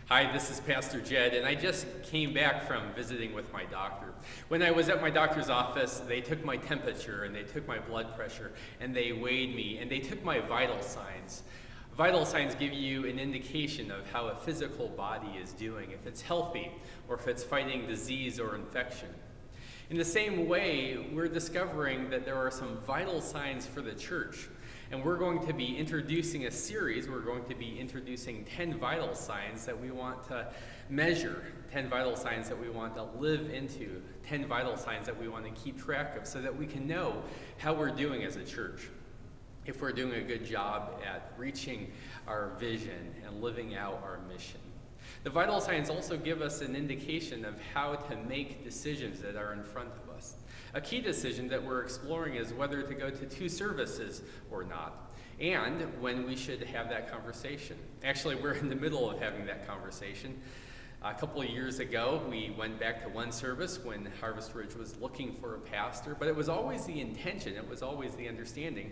Hi, this is Pastor Jed, and I just came back from visiting with my doctor. When I was at my doctor's office, they took my temperature and they took my blood pressure and they weighed me and they took my vital signs. Vital signs give you an indication of how a physical body is doing, if it's healthy or if it's fighting disease or infection. In the same way, we're discovering that there are some vital signs for the church. And we're going to be introducing a series. We're going to be introducing 10 vital signs that we want to measure, 10 vital signs that we want to live into, 10 vital signs that we want to keep track of so that we can know how we're doing as a church. If we're doing a good job at reaching our vision and living out our mission. The vital signs also give us an indication of how to make decisions that are in front of us. A key decision that we're exploring is whether to go to 2 services or not, and when we should have that conversation. Actually, we're in the middle of having that conversation. A couple of years ago, we went back to 1 service when Harvest Ridge was looking for a pastor, but it was always the intention, it was always the understanding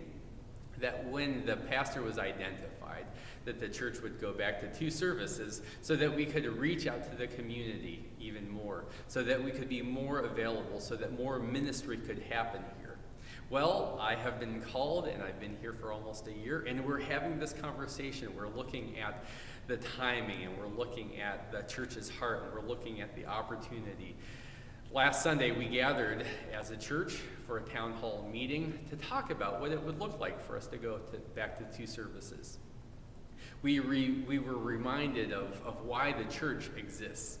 that when the pastor was identified, that the church would go back to 2 services so that we could reach out to the community even more, so that we could be more available, so that more ministry could happen here. Well, I have been called, and I've been here for almost a year, and we're having this conversation. We're looking at the timing, and we're looking at the church's heart, and we're looking at the opportunity. Last Sunday, we gathered as a church for a town hall meeting to talk about what it would look like for us to go back to 2 services. We were reminded of why the church exists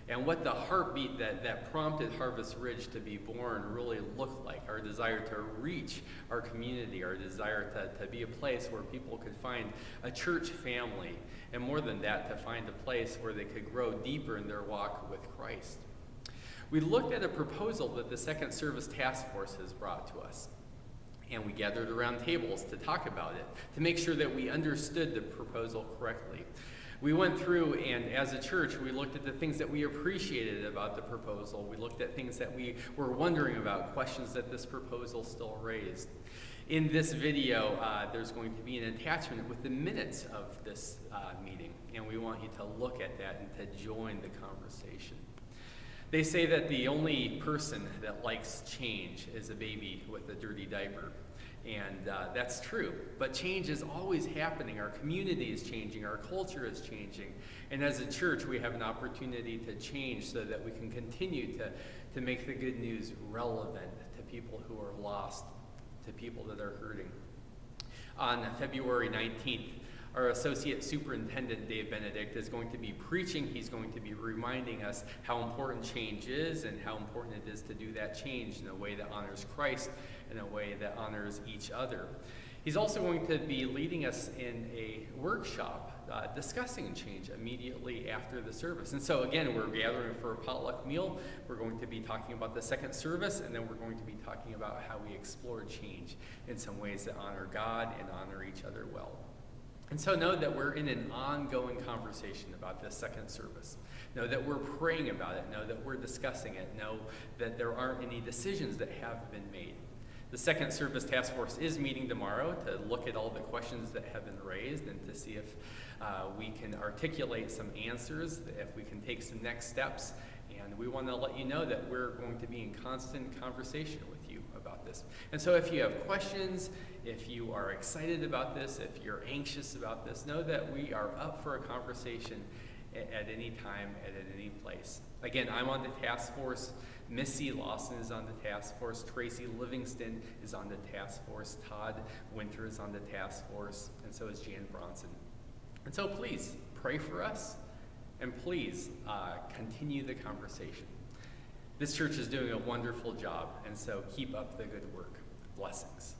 and what the heartbeat that prompted Harvest Ridge to be born really looked like, our desire to reach our community, our desire to be a place where people could find a church family, and more than that, to find a place where they could grow deeper in their walk with Christ. We looked at a proposal that the Second Service Task Force has brought to us, and we gathered around tables to talk about it, to make sure that we understood the proposal correctly. We went through, and as a church, we looked at the things that we appreciated about the proposal. We looked at things that we were wondering about, questions that this proposal still raised. In this video, there's going to be an attachment with the minutes of this meeting, and we want you to look at that and to join the conversation. They say that the only person that likes change is a baby with a dirty diaper. And that's true. But change is always happening. Our community is changing. Our culture is changing. And as a church, we have an opportunity to change so that we can continue to make the good news relevant to people who are lost, to people that are hurting. On February 19th, our Associate Superintendent, Dave Benedict, is going to be preaching. He's going to be reminding us how important change is and how important it is to do that change in a way that honors Christ, in a way that honors each other. He's also going to be leading us in a workshop discussing change immediately after the service. And so again, we're gathering for a potluck meal. We're going to be talking about the second service, and then we're going to be talking about how we explore change in some ways that honor God and honor each other well. And so know that we're in an ongoing conversation about this second service. Know that we're praying about it. Know that we're discussing it. Know that there aren't any decisions that have been made. The Second Service Task Force is meeting tomorrow to look at all the questions that have been raised and to see if we can articulate some answers, if we can take some next steps. And we want to let you know that we're going to be in constant conversation with you about this. And so if you have questions, if you are excited about this, if you're anxious about this, know that we are up for a conversation at any time, at any place. Again, I'm on the task force. Missy Lawson is on the task force. Tracy Livingston is on the task force. Todd Winter is on the task force. And so is Jan Bronson. And so please pray for us. And please continue the conversation. This church is doing a wonderful job, and so keep up the good work. Blessings.